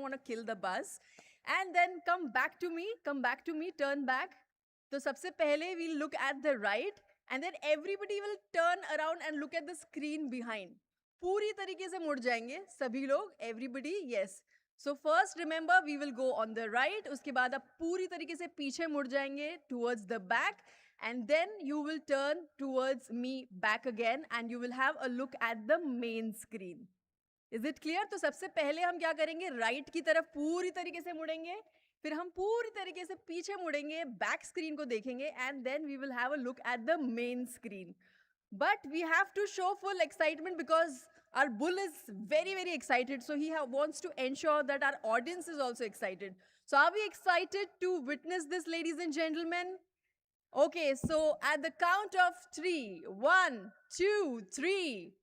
want to kill the buzz. And then come back to me, turn back. So sabse pehle we'll look at the right, and then everybody will turn around and look at the screen behind. पूरी तरीके से मुड़ जाएंगे सभी लोग, everybody, yes. So first remember we will go on the right, उसके बाद आप पूरी तरीके से पीछे मुड़ जाएंगे towards the back, and then you will turn towards me back again and you will have a look at the main screen. Is it clear? तो सबसे पहले हम क्या करेंगे, right की तरफ पूरी तरीके से मुड़ेंगे, फिर हम पूरी तरीके से पीछे मुड़ेंगे, back screen को देखेंगे, and then we will have a look at the main screen. But we have to show full excitement because our bull is very, very excited. So he wants to ensure that our audience is also excited. So are we excited to witness this, ladies and gentlemen? Okay, so at the count of 3, 1, 2, 3.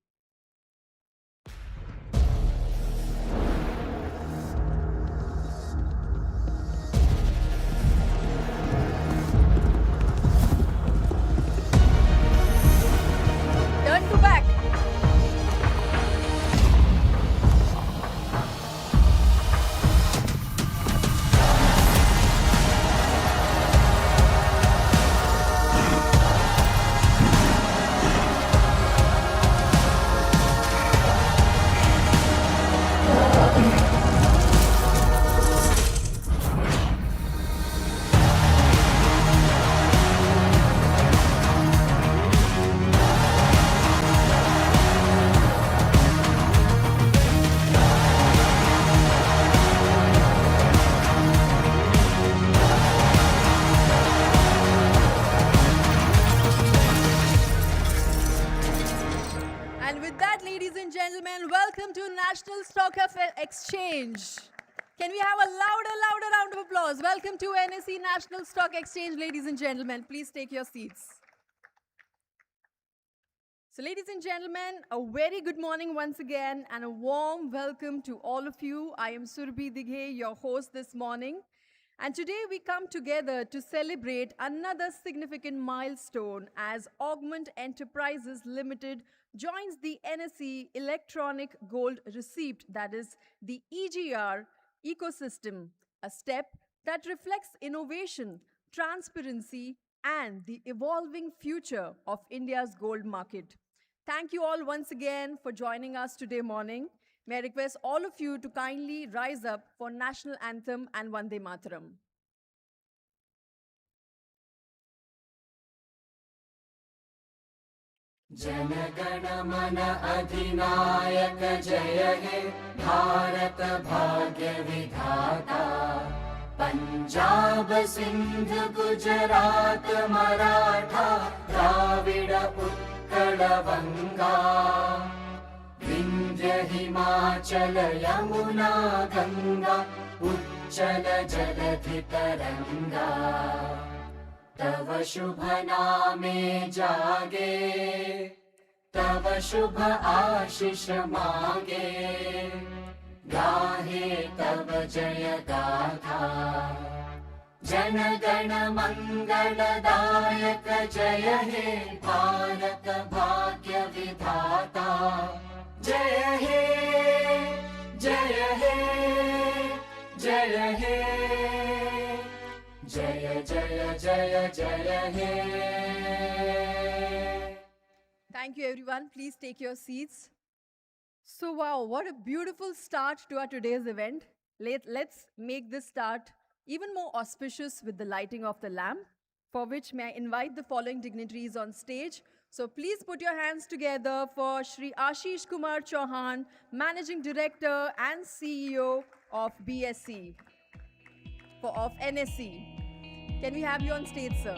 Turn to back. Welcome to National Stock Exchange. Can we have a louder round of applause? Welcome to NSE National Stock Exchange, ladies and gentlemen. Please take your seats. So ladies and gentlemen, a very good morning once again and a warm welcome to all of you. I am Surbhi Dighe, your host this morning. And today we come together to celebrate another significant milestone as Augment Enterprises Limited joins the NSE Electronic Gold Receipt, that is the EGR ecosystem, a step that reflects innovation, transparency, and the evolving future of India's gold market. Thank you all once again for joining us today morning. May I request all of you to kindly rise up for National Anthem and Vande Mataram. Jana Gana मन अधिनायक जय हे भारत भाग्य विधाता पंजाब सिंध गुजरात मराठा द्राविड़ उत्कल बंगा विंध्य हिमाचल यमुना गंगा उच्चल जलधि तरंगा तव शुभ नामे जागे तव शुभ आशीष मांगे गाहे तव जय गाथा जन गण मंगलदायक जय हे भारत भाग्य विधाता जय हे जय हे जय हे जय जय जय जय हे. Thank you everyone. Please take your seats. So wow, what a beautiful start to our today's event. Let's make this start even more auspicious with the lighting of the lamp, for which may I invite the following dignitaries on stage. So please put your hands together for Shri Ashish Kumar Chauhan, Managing Director and CEO of BSE, of NSE. Can we have you on stage, sir?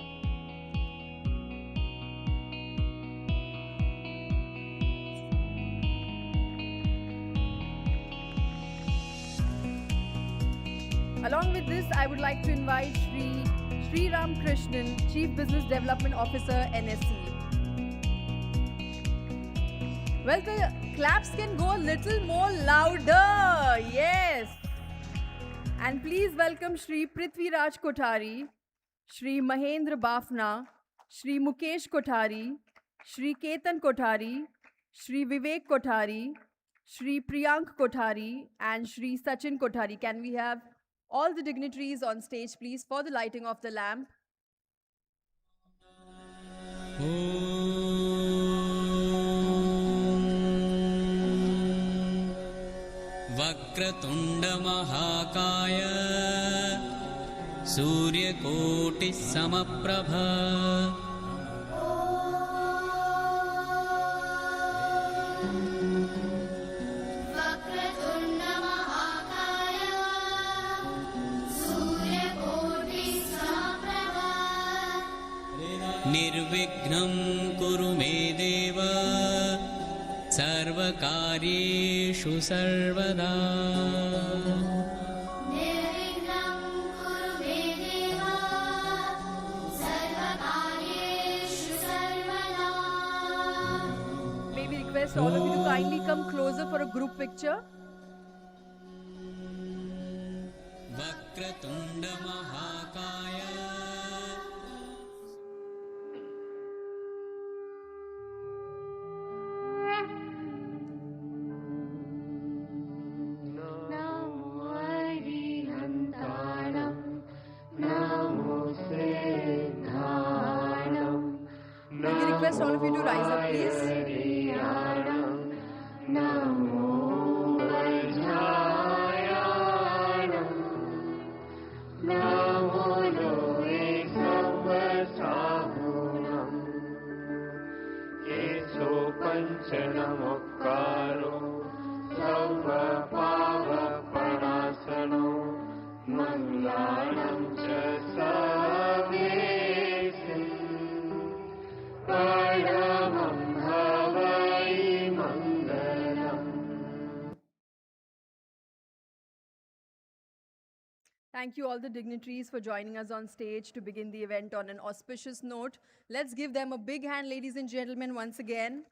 Along with this, I would like to invite Sri Ram Krishnan, Chief Business Development Officer, NSE. Well, the claps can go a little more louder. Yes. And please welcome Shri Prithvi Raj Kothari, Shri Mahendra Bafna, Shri Mukesh Kothari, Shri Ketan Kothari, Shri Vivek Kothari, Shri Priyank Kothari and Shri Sachin Kothari. Can we have all the dignitaries on stage, please, for the lighting of the lamp? वक्रतुण्डमहाकाय सूर्यकोटिः समप्रभ वक्रतुण्डमहाकाय सूर्यकोटिसमप्रभा निर्विघ्नं कुरु मे देव सर्वकार्येषु सर्वदा निर्विघ्नं कुरु मे देव सर्वकार्येषु सर्वदा May we request all of you to kindly come closer for a group picture? वक्रतुण्डमहाकाय NaMo हरिहन्ताणं NaMo सिद्धाणं May we request all of you to rise up, please? हरियाणं नमो वज्रायाणं नमो लोके सर्वसाहुणम् येषो पञ्चनमोक्कारो सर्वपावपणासनो मङ्गलानं च सर्वेषु परमं भवै मङ्गलम् Thank you, all the dignitaries, for joining us on stage to begin the event on an auspicious note. Let's give them a big hand, ladies and gentlemen, once again.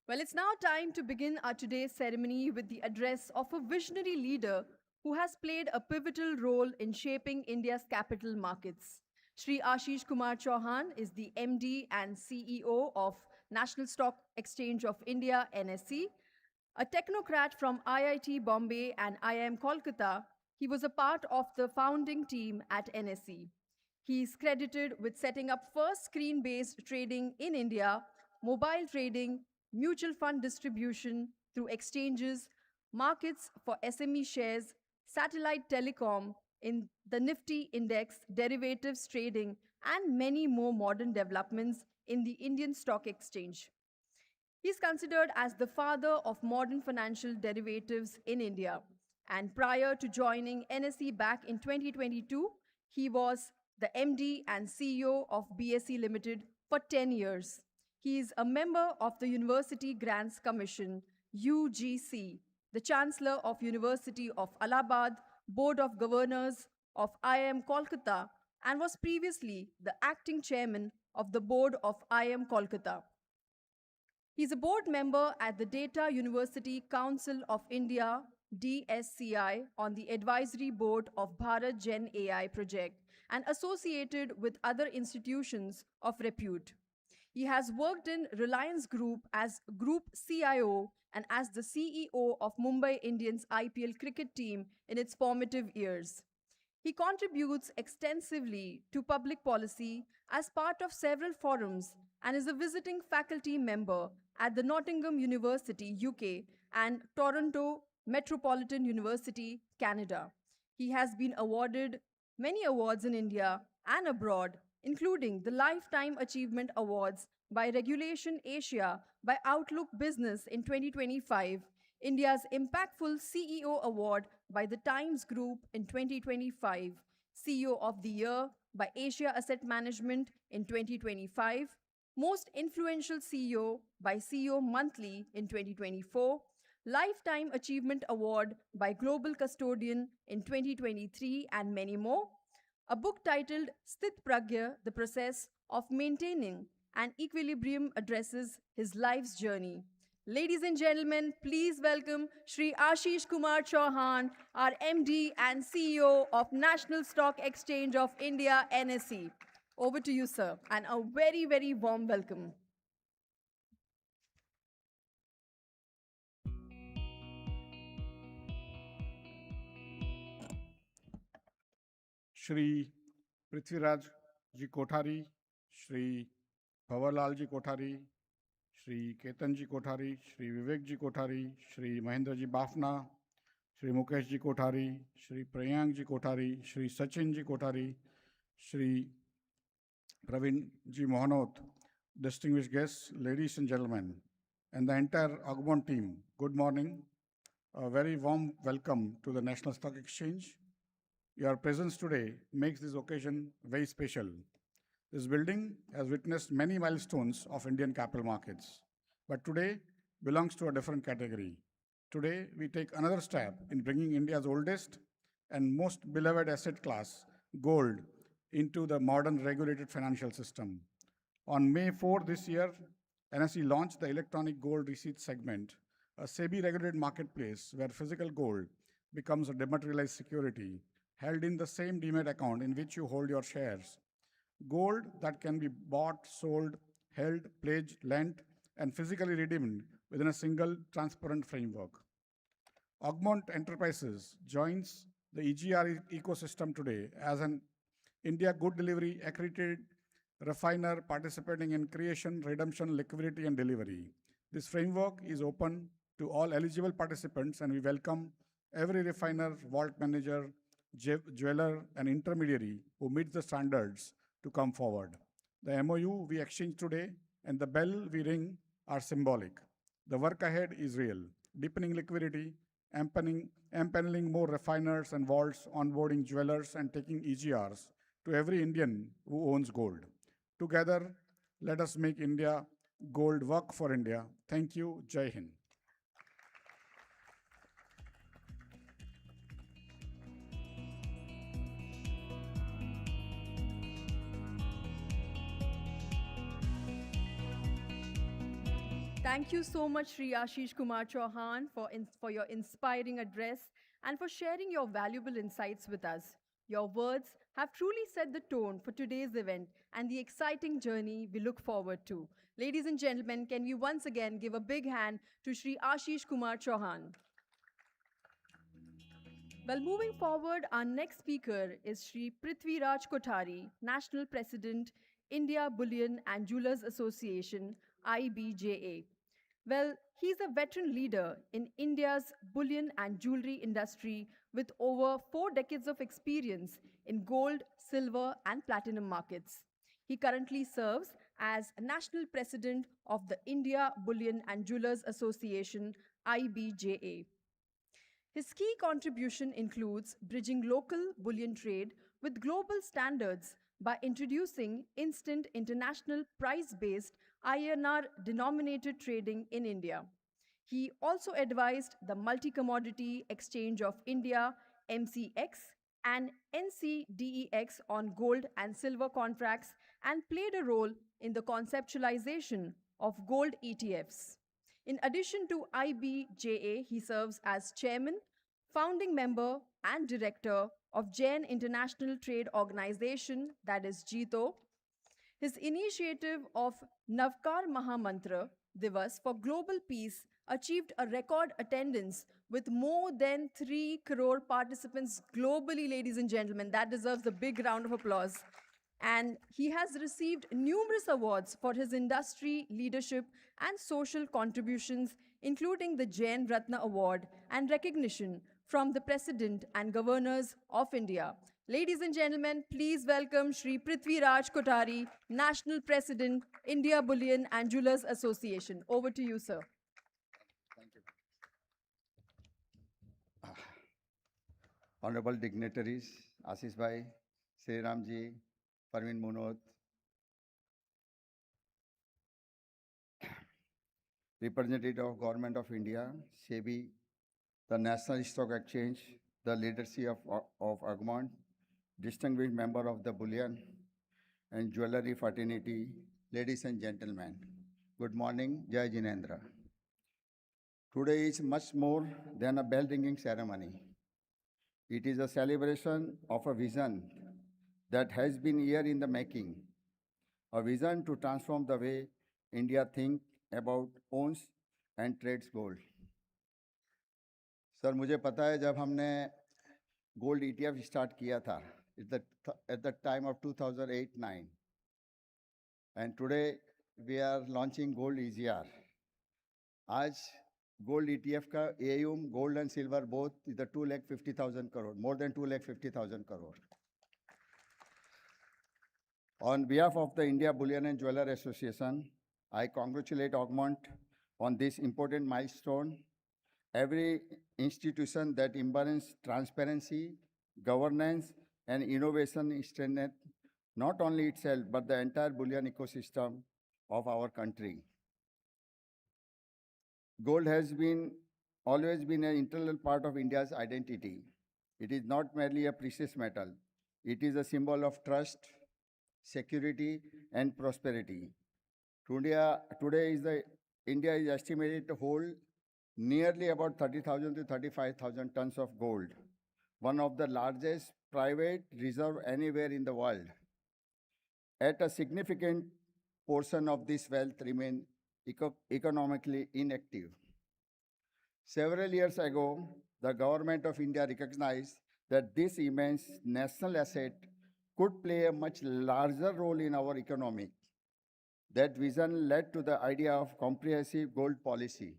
Well, it's now time to begin our today's ceremony with the address of a visionary leader who has played a pivotal role in shaping India's capital markets. Shri Ashish Kumar Chauhan is the MD and CEO of National Stock Exchange of India, NSE. A technocrat from IIT Bombay and IIM Kolkata, he was a part of the founding team at NSE. He is credited with setting up first screen-based trading in India, mobile trading, mutual fund distribution through exchanges, markets for SME shares, satellite telecom in the Nifty index, derivatives trading, and many more modern developments in the Indian Stock Exchange. He is considered as the father of modern financial derivatives in India. And prior to joining NSE back in 2022, he was the MD and CEO of BSE Limited for 10 years. He is a member of the University Grants Commission, UGC, the Chancellor of University of Allahabad, Board of Governors of IIM Kolkata, and was previously the acting chairman of the board of IIM Kolkata. He's a board member at the Data University Council of India, DSCI, on the advisory board of Bharat Gen AI project and associated with other institutions of repute. He has worked in Reliance Group as Group CIO and as the CEO of Mumbai Indians IPL cricket team in its formative years. He contributes extensively to public policy as part of several forums and is a visiting faculty member at the Nottingham University, UK, and Toronto Metropolitan University, Canada. He has been awarded many awards in India and abroad, including the Lifetime Achievement Awards by Regulation Asia by Outlook Business in 2025, India's Impactful CEO Award by the Times Group in 2025, CEO of the Year by Asia Asset Management in 2025, Most Influential CEO by CEO Monthly in 2024, Lifetime Achievement Award by Global Custodian in 2023, and many more. A book titled Sthit Pragya, The Process of Maintaining an Equilibrium addresses his life's journey. Ladies and gentlemen, please welcome Shri Ashish Kumar Chauhan, our MD and CEO of National Stock Exchange of India, NSE. Over to you, sir, and a very, very warm welcome. Shri Prithviraj Ji Kothari, Shri Bhavarlal Ji Kothari, Shri Ketan Ji Kothari, Shri Vivek Ji Kothari, Shri Mahendra Ji Bafna, Shri Mukesh Ji Kothari, Shri Prayang Ji Kothari, Shri Sachin Ji Kothari, Shri Praveen Ji Mohanot, distinguished guests, ladies and gentlemen, and the entire Augmont team, good morning. A very warm welcome to the National Stock Exchange. Your presence today makes this occasion very special. This building has witnessed many milestones of Indian capital markets, but today belongs to a different category. Today, we take another step in bringing India's oldest and most beloved asset class, gold, into the modern regulated financial system. On May 4 this year, NSE launched the electronic gold receipt segment, a SEBI-regulated marketplace where physical gold becomes a dematerialized security held in the same demat account in which you hold your shares. Gold that can be bought, sold, held, pledged, lent, and physically redeemed within a single transparent framework. Augmont Enterprises joins the EGR ecosystem today as an India Good Delivery accredited refiner participating in creation, redemption, liquidity, and delivery. This framework is open to all eligible participants, and we welcome every refiner, vault manager, jeweler, and intermediary who meets the standards to come forward. The MOU we exchange today and the bell we ring are symbolic. The work ahead is real, deepening liquidity, empaneling more refiners and vaults, onboarding jewelers, and taking EGRs to every Indian who owns gold. Together, let us make India gold work for India. Thank you. Jai Hind. Thank you so much, Sri Ashish Kumar Chauhan, for your inspiring address and for sharing your valuable insights with us. Your words have truly set the tone for today's event and the exciting journey we look forward to. Ladies and gentlemen, can we once again give a big hand to Sri Ashish Kumar Chauhan? Well, moving forward, our next speaker is Sri Prithviraj Kothari, National President, India Bullion and Jewelers Association, IBJA. Well, he's a veteran leader in India's bullion and jewelry industry with over 4 decades of experience in gold, silver, and platinum markets. He currently serves as National President of the India Bullion and Jewelers Association, IBJA. His key contribution includes bridging local bullion trade with global standards by introducing instant international price-based INR-denominated trading in India. He also advised the Multi-Commodity Exchange of India, MCX, and NCDEX on gold and silver contracts and played a role in the conceptualization of gold ETFs. In addition to IBJA, he serves as chairman, founding member, and director of Jain International Trade Organization, that is JITO. His initiative of Navkar Mahamantra Divas for Global Peace achieved a record attendance with more than 3 crore participants globally, ladies and gentlemen. That deserves a big round of applause. And he has received numerous awards for his industry leadership and social contributions, including the Jain Ratna Award and recognition from the President and Governors of India. Ladies and gentlemen, please welcome Shri Prithviraj Kothari, National President, India Bullion and Jewelers Association. Over to you, sir. Thank you. Honorable dignitaries, Ashish Bhai, Sri Ramji, Parveen Munot, representative of Government of India, SEBI, the National Stock Exchange, the leadership of Augmont, distinguished member of the Bullion and Jewelry Fraternity, ladies and gentlemen, good morning, Jai Jinendra. Today is much more than a bell-ringing ceremony. It is a celebration of a vision that has been a year in the making, a vision to transform the way India thinks about, owns and trades gold. Sir मुझे पता है जब हमने gold ETF start किया था at the time of 2008-9. And today we are launching Gold EGR. आज gold ETF का AUM, gold and silver both is the 2,50,000 crore, more than 2,50,000 crore. On behalf of the India Bullion and Jeweler Association, I congratulate Augmont on this important milestone. Every institution that embodies transparency, governance, and innovation strengthens not only itself, but the entire bullion ecosystem of our country. Gold has always been an integral part of India's identity. It is not merely a precious metal. It is a symbol of trust, security, and prosperity. Today India is estimated to hold nearly about 30,000 to 35,000 tons of gold, one of the largest private reserve anywhere in the world. Yet a significant portion of this wealth remain economically inactive. Several years ago, the government of India recognized that this immense national asset could play a much larger role in our economy. That vision led to the idea of comprehensive gold policy,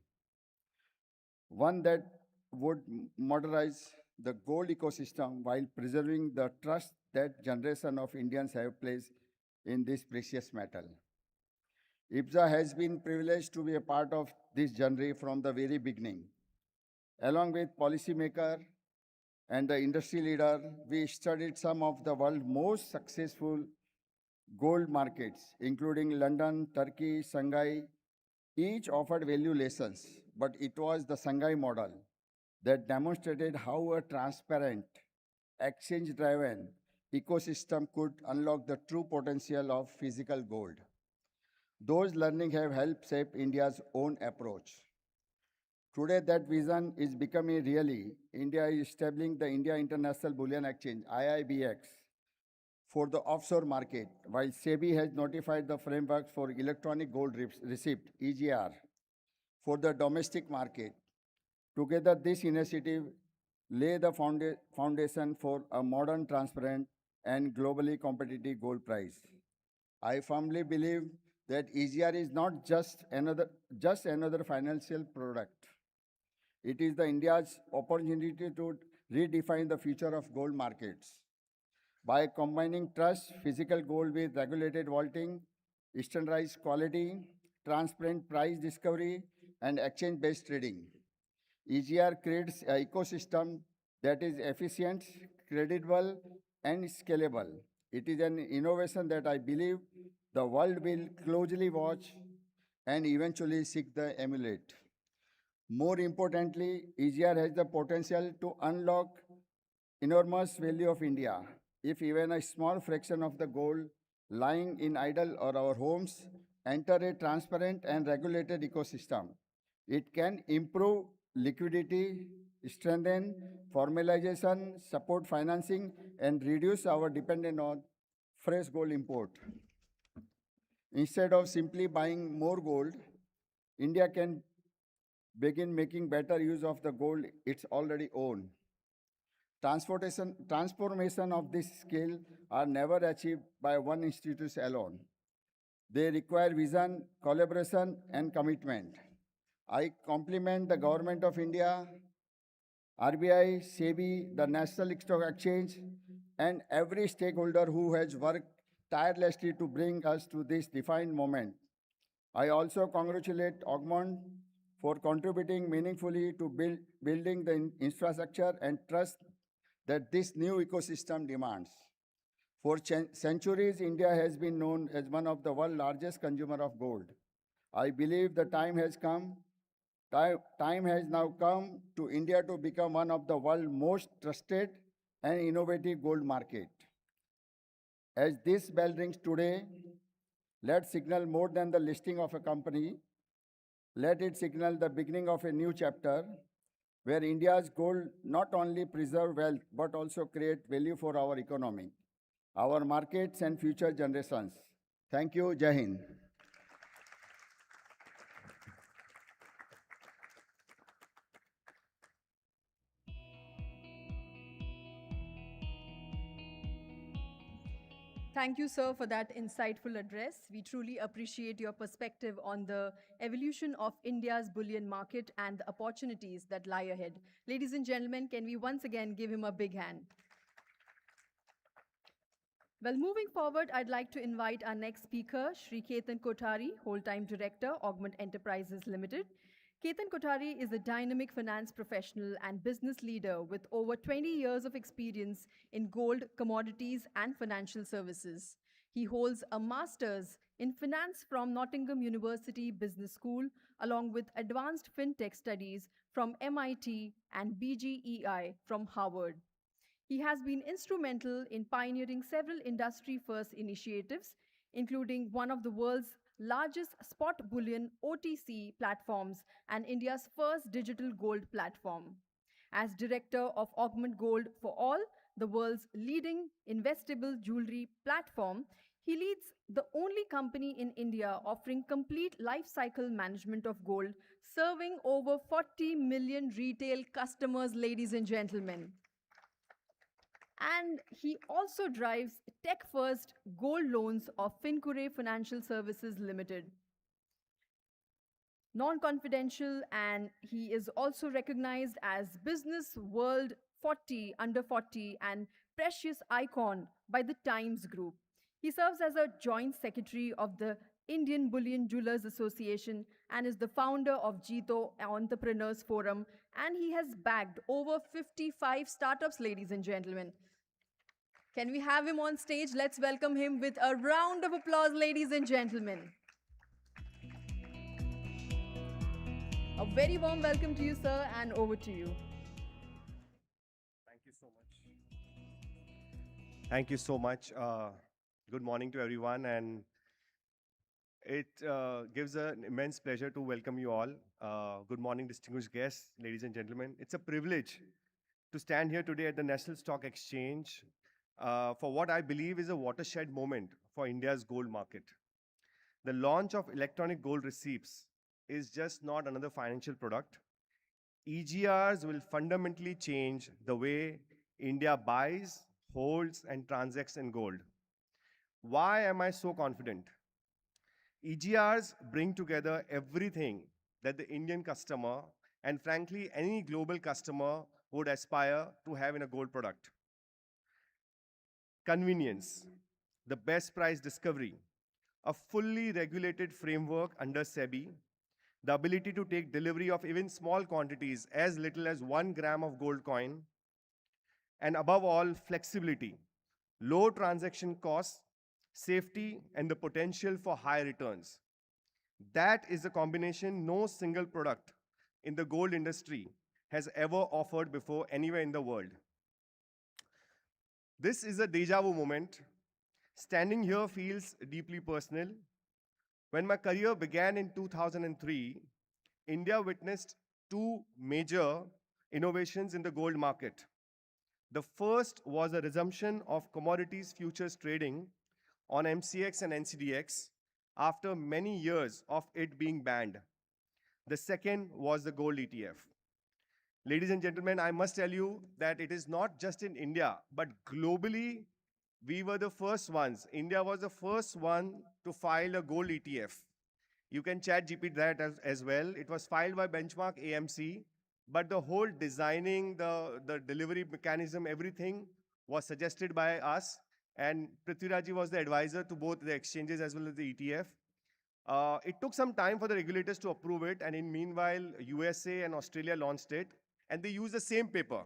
one that would modernize the gold ecosystem while preserving the trust that generation of Indians have placed in this precious metal. IBSA has been privileged to be a part of this journey from the very beginning. Along with policymakers and the industry leader, we studied some of the world's most successful gold markets, including London, Turkey, Shanghai. Each offered value lessons, but it was the Shanghai model that demonstrated how a transparent, exchange-driven ecosystem could unlock the true potential of physical gold. Those learnings have helped shape India's own approach. Today, that vision is becoming reality. India is establishing the India International Bullion Exchange, IIBX, for the offshore market, while SEBI has notified the framework for electronic gold receipt, EGR, for the domestic market. Together, this initiative lay the foundation for a modern, transparent, and globally competitive gold price. I firmly believe that EGR is not just another financial product. It is the India's opportunity to redefine the future of gold markets. By combining trust, physical gold with regulated vaulting, standardized quality, transparent price discovery, and exchange-based trading, EGR creates an ecosystem that is efficient, credible, and scalable. It is an innovation that I believe the world will closely watch and eventually seek to emulate. More importantly, EGR has the potential to unlock enormous value of India. If even a small fraction of the gold lying in idle or our homes enter a transparent and regulated ecosystem, it can improve liquidity, strengthen formalization, support financing, and reduce our dependence on fresh gold import. Instead of simply buying more gold, India can begin making better use of the gold it's already owned. Transformation of this scale are never achieved by one institution alone. They require vision, collaboration, and commitment. I compliment the Government of India, RBI, SEBI, the National Stock Exchange, and every stakeholder who has worked tirelessly to bring us to this defined moment. I also congratulate Augmont for contributing meaningfully to building the infrastructure and trust that this new ecosystem demands. For centuries, India has been known as one of the world's largest consumer of gold. I believe the time has now come to India to become one of the world's most trusted and innovative gold market. As this bell rings today, let's signal more than the listing of a company. Let it signal the beginning of a new chapter where India's gold not only preserve wealth but also create value for our economy, our markets, and future generations. Thank you. Jai Hind. Thank you, sir, for that insightful address. We truly appreciate your perspective on the evolution of India's bullion market and the opportunities that lie ahead. Ladies and gentlemen, can we once again give him a big hand? Well, moving forward, I'd like to invite our next speaker, Shri Ketan Kothari, Whole-Time Director, Augment Enterprises Limited. Ketan Kothari is a dynamic finance professional and business leader with over 20 years of experience in gold, commodities, and financial services. He holds a master's in finance from Nottingham University Business School, along with advanced fintech studies from MIT and BGEI from Harvard. He has been instrumental in pioneering several industry-first initiatives, including one of the world's largest spot bullion OTC platforms and India's first digital gold platform. As director of Augment Gold for All, the world's leading investable jewelry platform, he leads the only company in India offering complete life cycle management of gold, serving over 40 million retail customers, ladies and gentlemen. And he also drives tech first gold loans of Fincure Financial Services Limited. Non confidential, and he is also recognized as Business World 40 Under 40 and Precious Icon by the Times Group. He serves as a joint secretary of the Indian Bullion Jewelers Association and is the founder of Jito Entrepreneurs Forum, and he has bagged over 55 startups, ladies and gentlemen. Can we have him on stage? Let's welcome him with a round of applause, ladies and gentlemen. A very warm welcome to you, sir, and over to you. Thank you so much. Thank you so much. Good morning to everyone, and it gives an immense pleasure to welcome you all. Good morning, distinguished guests, ladies and gentlemen. It's a privilege to stand here today at the National Stock Exchange for what I believe is a watershed moment for India's gold market. The launch of electronic gold receipts is just not another financial product. EGRs will fundamentally change the way India buys, holds, and transacts in gold. Why am I so confident? EGRs bring together everything that the Indian customer and frankly any global customer would aspire to have in a gold product. Convenience, the best price discovery, a fully regulated framework under SEBI, the ability to take delivery of even small quantities as little as 1 gram of gold coin, and above all, flexibility, low transaction costs, safety, and the potential for high returns. That is a combination no single product in the gold industry has ever offered before anywhere in the world. This is a deja vu moment. Standing here feels deeply personal. When my career began in 2003, India witnessed two major innovations in the gold market. The first was a resumption of commodities futures trading on MCX and NCDX after many years of it being banned. The second was the gold ETF. Ladies and gentlemen, I must tell you that it is not just in India, but globally, we were the first ones. India was the first one to file a gold ETF. You can chat GPT that as well. It was filed by Benchmark AMC, but the whole designing, the delivery mechanism, everything was suggested by us. And Prithviraj was the advisor to both the exchanges as well as the ETF. It took some time for the regulators to approve it, and in meanwhile, USA and Australia launched it, and they used the same paper.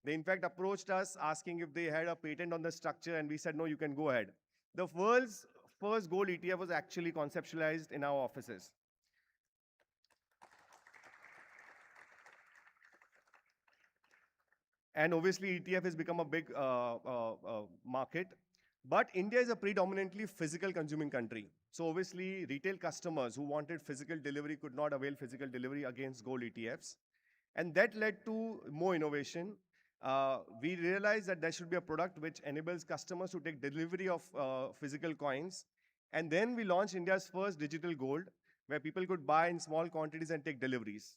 They in fact approached us asking if they had a patent on the structure, and we said, no, you can go ahead. The world's first gold ETF was actually conceptualized in our offices. And obviously, ETF has become a big market. But India is a predominantly physical consuming country. So obviously, retail customers who wanted physical delivery could not avail physical delivery against gold ETFs. And that led to more innovation. We realized that there should be a product which enables customers to take delivery of physical coins. And then we launched India's first digital gold, where people could buy in small quantities and take deliveries.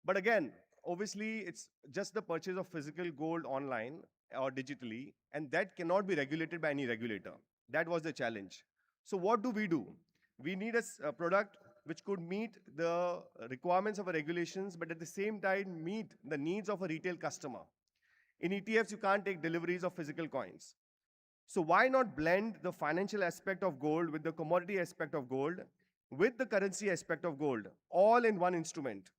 But again, obviously it's just the purchase of physical gold online or digitally, and that cannot be regulated by any regulator. That was the challenge. So what do? We need a product which could meet the requirements of a regulations, but at the same time meet the needs of a retail customer. In ETFs, you can't take deliveries of physical coins. So why not blend the financial aspect of gold with the commodity aspect of gold, with the currency aspect of gold, all in one instrument?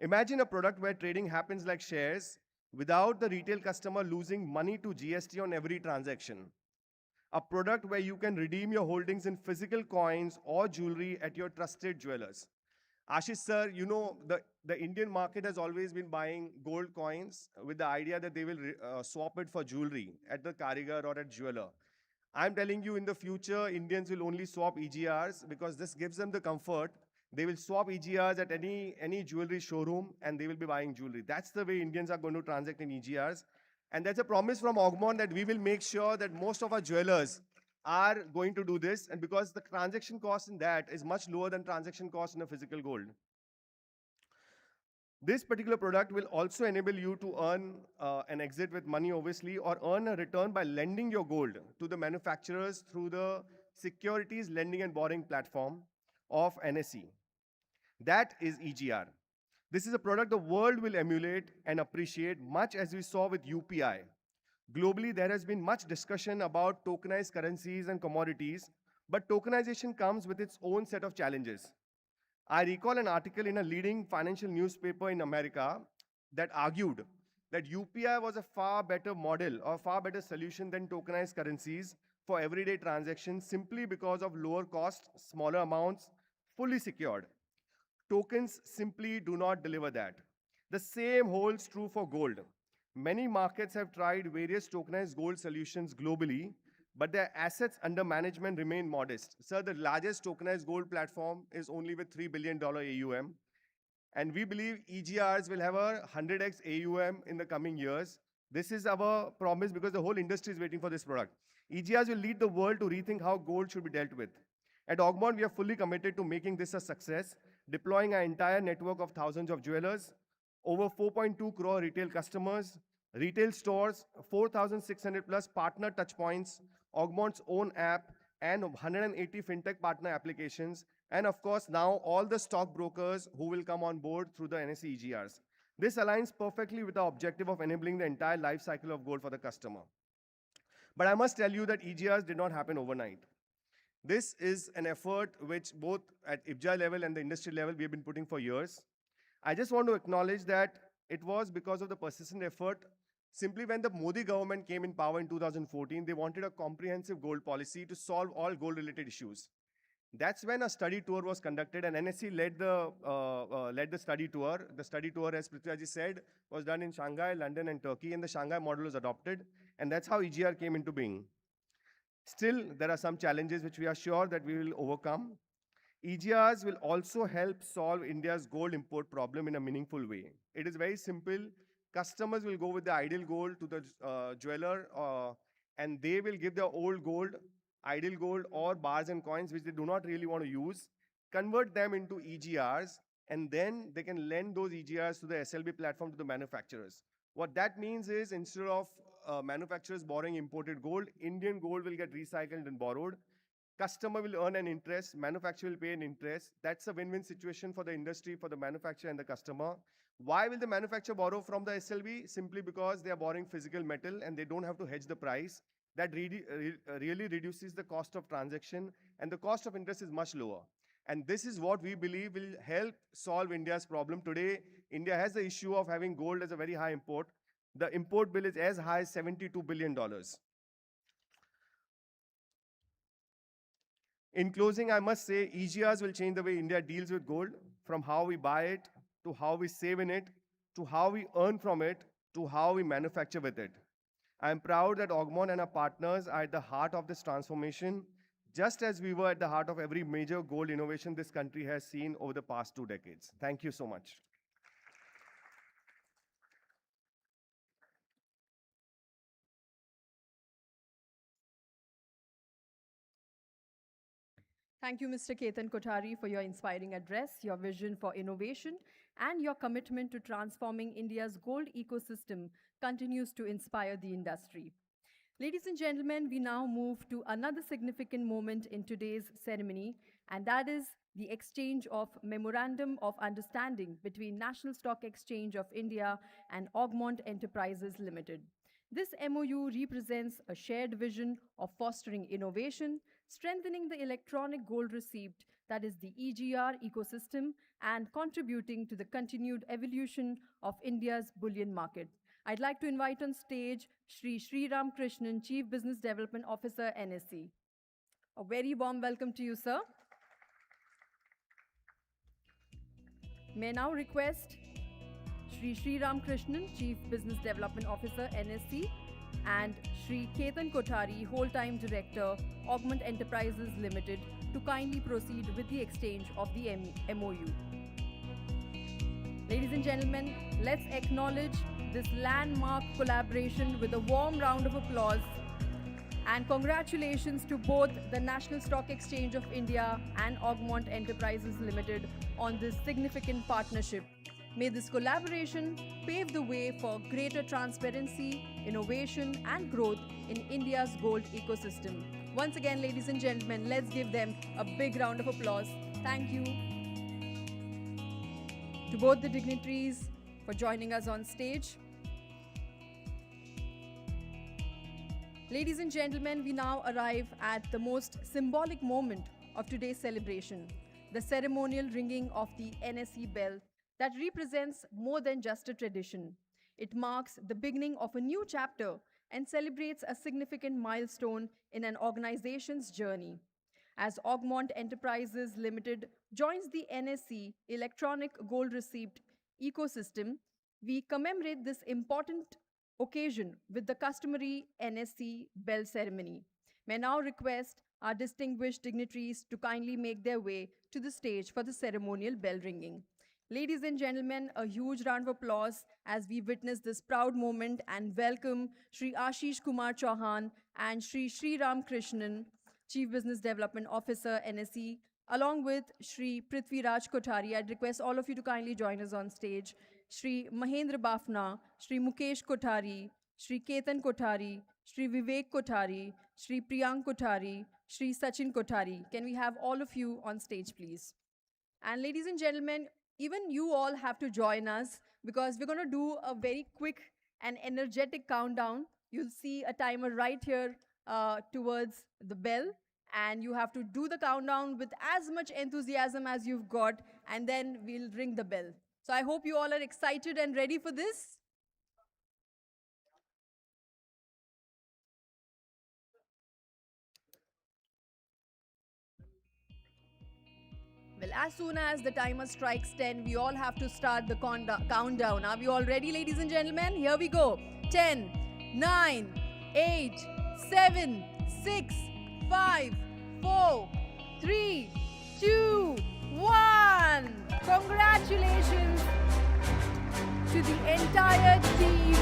Imagine a product where trading happens like shares without the retail customer losing money to GST on every transaction. A product where you can redeem your holdings in physical coins or jewelry at your trusted jewelers. Ashish sir, you know, the Indian market has always been buying gold coins with the idea that they will swap it for jewelry at the karigar or at jeweler. I'm telling you, in the future, Indians will only swap EGRs because this gives them the comfort. They will swap EGRs at any jewelry showroom and they will be buying jewelry. That's the way Indians are going to transact in EGRs. And there's a promise from Augmont that we will make sure that most of our jewelers are going to do this. And because the transaction cost in that is much lower than transaction cost in a physical gold. This particular product will also enable you to earn an exit with money, obviously, or earn a return by lending your gold to the manufacturers through the securities lending and borrowing platform of NSE. That is EGR. This is a product the world will emulate and appreciate, much as we saw with UPI. Globally, there has been much discussion about tokenized currencies and commodities, but tokenization comes with its own set of challenges. I recall an article in a leading financial newspaper in America that argued that UPI was a far better model or far better solution than tokenized currencies for everyday transactions simply because of lower cost, smaller amounts, fully secured. Tokens simply do not deliver that. The same holds true for gold. Many markets have tried various tokenized gold solutions globally, but their assets under management remain modest. Sir, the largest tokenized gold platform is only with $3 billion AUM. And we believe EGRs will have a 100x AUM in the coming years. This is our promise because the whole industry is waiting for this product. EGRs will lead the world to rethink how gold should be dealt with. At Augmont, we are fully committed to making this a success, deploying our entire network of thousands of jewelers, over 4.2 crore retail customers, retail stores, 4,600 plus partner touchpoints, Augmont's own app, and 180 fintech partner applications, and of course now all the stockbrokers who will come on board through the NSE EGRs. This aligns perfectly with our objective of enabling the entire life cycle of gold for the customer. But I must tell you that EGRs did not happen overnight. This is an effort which both at IBJA level and the industry level we have been putting for years. I just want to acknowledge that it was because of the persistent effort. Simply when the Modi government came in power in 2014, they wanted a comprehensive gold policy to solve all gold-related issues. That's when a study tour was conducted, and NSE led the study tour. The study tour, as Prithviraj said, was done in Shanghai, London, and Turkey, and the Shanghai model was adopted, and that's how EGR came into being. Still, there are some challenges which we are sure that we will overcome. EGRs will also help solve India's gold import problem in a meaningful way. It is very simple. Customers will go with the ideal gold to the jeweler and they will give their old gold, ideal gold or bars and coins which they do not really want to use, convert them into EGRs, and then they can lend those EGRs to the SLB platform to the manufacturers. What that means is instead of manufacturers borrowing imported gold, Indian gold will get recycled and borrowed. Customer will earn an interest, manufacturer will pay an interest. That's a win-win situation for the industry, for the manufacturer and the customer. Why will the manufacturer borrow from the SLB? Simply because they are borrowing physical metal and they don't have to hedge the price. That really reduces the cost of transaction and the cost of interest is much lower. And this is what we believe will help solve India's problem. Today, India has the issue of having gold as a very high import. The import bill is as high as $72 billion. In closing, I must say EGRs will change the way India deals with gold, from how we buy it, to how we save in it, to how we earn from it, to how we manufacture with it. I am proud that Augmont and our partners are at the heart of this transformation, just as we were at the heart of every major gold innovation this country has seen over the past 2 decades. Thank you so much. Thank you, Mr. Ketan Kothari, for your inspiring address, your vision for innovation, and your commitment to transforming India's gold ecosystem continues to inspire the industry. Ladies and gentlemen, we now move to another significant moment in today's ceremony, and that is the exchange of Memorandum of Understanding between National Stock Exchange of India and Augmont Enterprises Limited. This MOU represents a shared vision of fostering innovation, strengthening the electronic gold receipt, that is the EGR ecosystem, and contributing to the continued evolution of India's bullion market. I'd like to invite on stage Sri Ram Krishnan, Chief Business Development Officer, NSE. A very warm welcome to you, sir. May I now request Sri Ram Krishnan, Chief Business Development Officer, NSE, and Sri Ketan Kothari, Whole-Time Director, Augment Enterprises Limited, to kindly proceed with the exchange of the MOU. Ladies and gentlemen, let's acknowledge this landmark collaboration with a warm round of applause. And congratulations to both the National Stock Exchange of India and Augmont Enterprises Limited on this significant partnership. May this collaboration pave the way for greater transparency, innovation, and growth in India's gold ecosystem. Once again, ladies and gentlemen, let's give them a big round of applause. Thank you to both the dignitaries for joining us on stage. Ladies and gentlemen, we now arrive at the most symbolic moment of today's celebration, the ceremonial ringing of the NSE bell that represents more than just a tradition. It marks the beginning of a new chapter and celebrates a significant milestone in an organization's journey. As Augmont Enterprises Limited joins the NSE electronic gold receipt ecosystem, we commemorate this important occasion with the customary NSE bell ceremony. May I now request our distinguished dignitaries to kindly make their way to the stage for the ceremonial bell ringing. Ladies and gentlemen, a huge round of applause as we witness this proud moment and welcome Sri Ashish Kumar Chauhan and Sri Ram Krishnan, Chief Business Development Officer, NSE, along with Sri Prithviraj Kothari. I'd request all of you to kindly join us on stage. Sri Mahendra Bafna, Sri Mukesh Kothari, Sri Ketan Kothari, Sri Vivek Kothari, Sri Priyank Kothari, Sri Sachin Kothari. Can we have all of you on stage, please? And ladies and gentlemen, even you all have to join us because we're going to do a very quick and energetic countdown. You'll see a timer right here towards the bell, and you have to do the countdown with as much enthusiasm as you've got, and then we'll ring the bell. So I hope you all are excited and ready for this. Well, as soon as the timer strikes 10, we all have to start the countdown. Are we all ready, ladies and gentlemen? Here we go. 10, 9, 8, 7, 6, 5, 4, 3, 2, 1. Congratulations to the entire team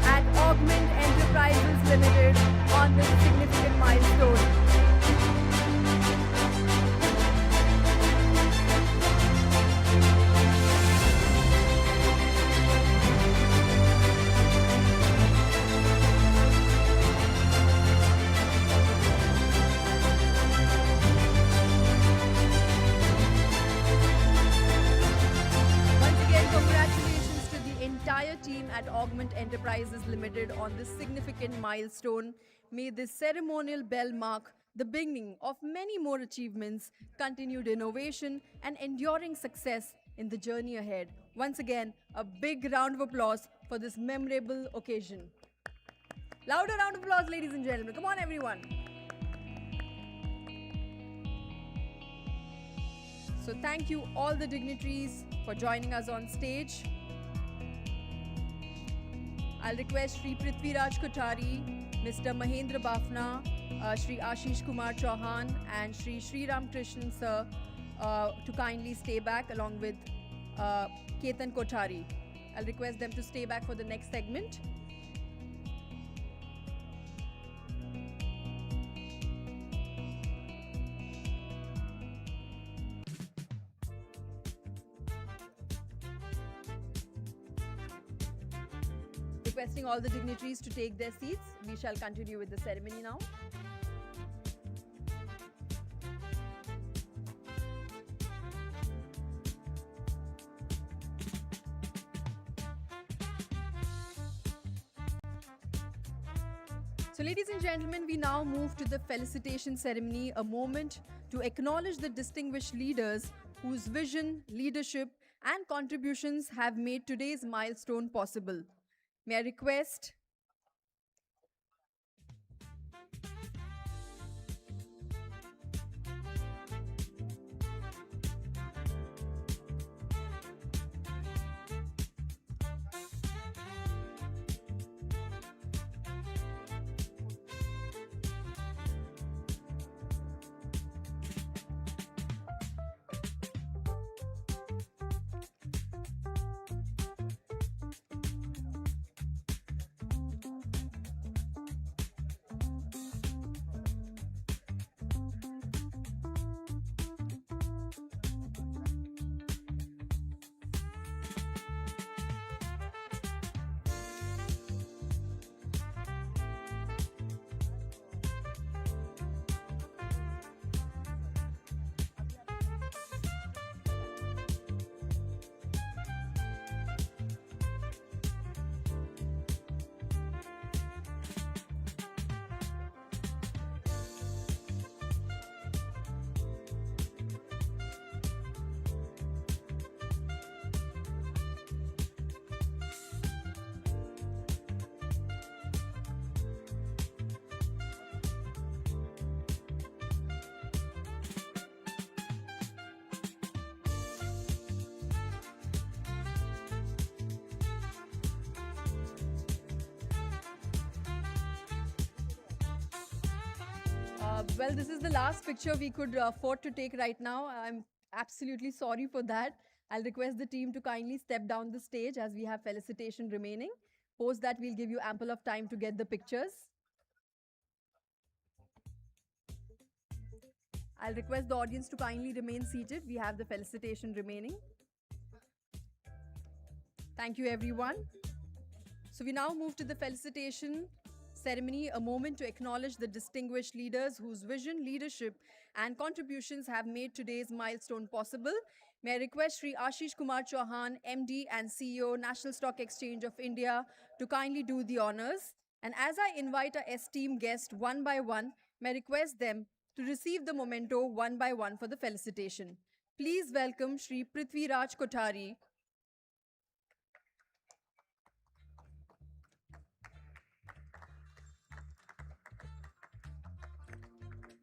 at Augment Enterprises Limited on this significant milestone. Team at Augment Enterprises Limited on this significant milestone. May this ceremonial bell mark the beginning of many more achievements, continued innovation, and enduring success in the journey ahead. Once again, a big round of applause for this memorable occasion. Louder round of applause, ladies and gentlemen. Come on, everyone. So thank you all the dignitaries for joining us on stage. I'll request Sri Prithviraj Kothari, Mr. Mahendra Bafna, Sri Ashish Kumar Chauhan, and Sri Ram Krishnan sir to kindly stay back along with Ketan Kothari. I'll request them to stay back for the next segment. Requesting all the dignitaries to take their seats. We shall continue with the ceremony now. So, ladies and gentlemen, we now move to the felicitation ceremony, a moment to acknowledge the distinguished leaders whose vision, leadership, and contributions have made today's milestone possible. May I request well, this is the last picture we could afford to take right now. I'm absolutely sorry for that. I'll request the team to kindly step down the stage as we have felicitation remaining. Post that, we'll give you ample of time to get the pictures. I'll request the audience to kindly remain seated. We have the felicitation remaining. Thank you, everyone. So we now move to the felicitation ceremony, a moment to acknowledge the distinguished leaders whose vision, leadership, and contributions have made today's milestone possible. May I request Sri Ashish Kumar Chauhan, MD and CEO, National Stock Exchange of India, to kindly do the honors. And as I invite our esteemed guests one by one, may I request them to receive the memento one by one for the felicitation. Please welcome Sri Prithvi Raj Kothari.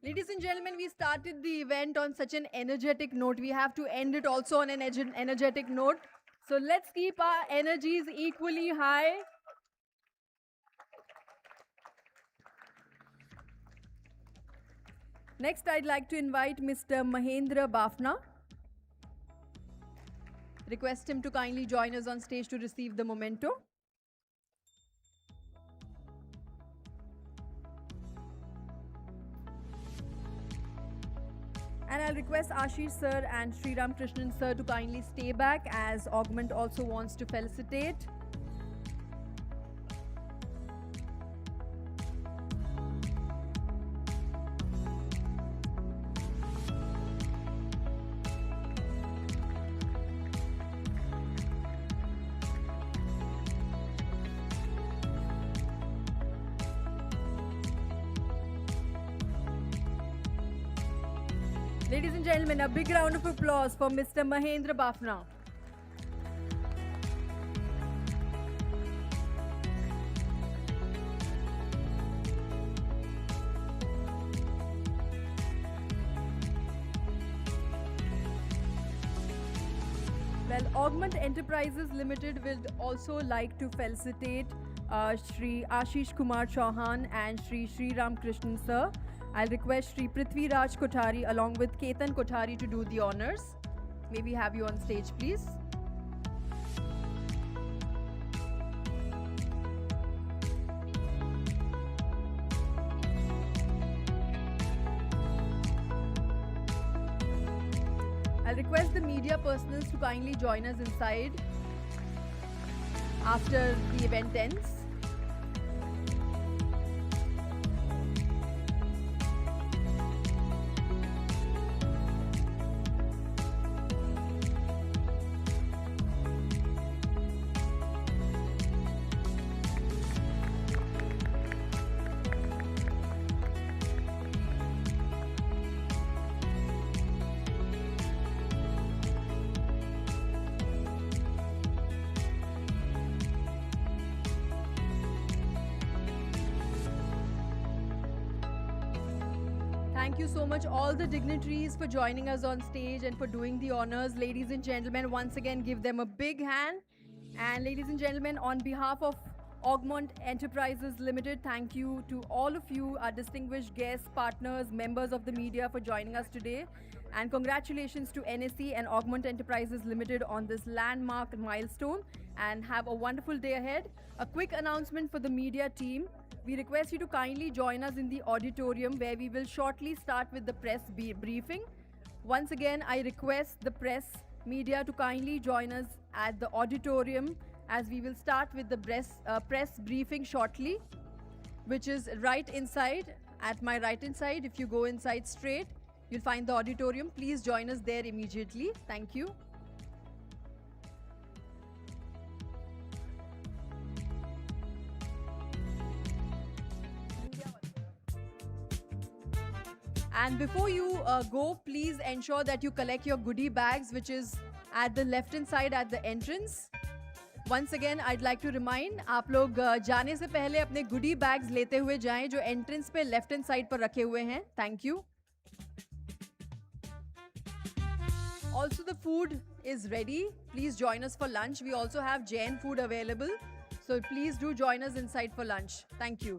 Ladies and gentlemen, we started the event on such an energetic note. We have to end it also on an energetic note. So let's keep our energies equally high. Next, I'd like to invite Mr. Mahendra Bafna. Request him to kindly join us on stage to receive the memento. And I'll request Ashish sir and Sri Ram Krishnan sir to kindly stay back as Augment also wants to felicitate. Ladies and gentlemen, a big round of applause for Mr. Mahendra Bafna. Well, Augment Enterprises Limited would also like to felicitate Sri Ashish Kumar Chauhan and Sri Ram Krishnan sir. I'll request Sri Prithvi Raj Kothari along with Ketan Kothari to do the honors. May we have you on stage, please. I'll request the media personnel to kindly join us inside. after the event ends. Thank you so much, all the dignitaries, for joining us on stage and for doing the honors. Ladies and gentlemen, once again, give them a big hand. And ladies and gentlemen, on behalf of Augment Enterprises Limited, thank you to all of you, our distinguished guests, partners, members of the media, for joining us today. And congratulations to NSE and Augment Enterprises Limited on this landmark milestone. And have a wonderful day ahead. A quick announcement for the media team. We request you to kindly join us in the auditorium, where we will shortly start with the press briefing. Once again, I request the press media to kindly join us at the auditorium, as we will start with the press briefing shortly, which is right inside, at my right hand side. If you go inside straight, you'll find the auditorium. Please join us there immediately. Thank you. And before you go, please ensure that you collect your goodie bags, which is at the left hand side at the entrance. Once again, I'd like to remind, आप लोग जाने से पहले अपने goodie bags लेते हुए जाएं, जो entrance पे left hand side पर रखे हुए हैं. Thank you. Also, the food is ready. Please join us for lunch. We also have Jain food available. So please do join us inside for lunch. Thank you.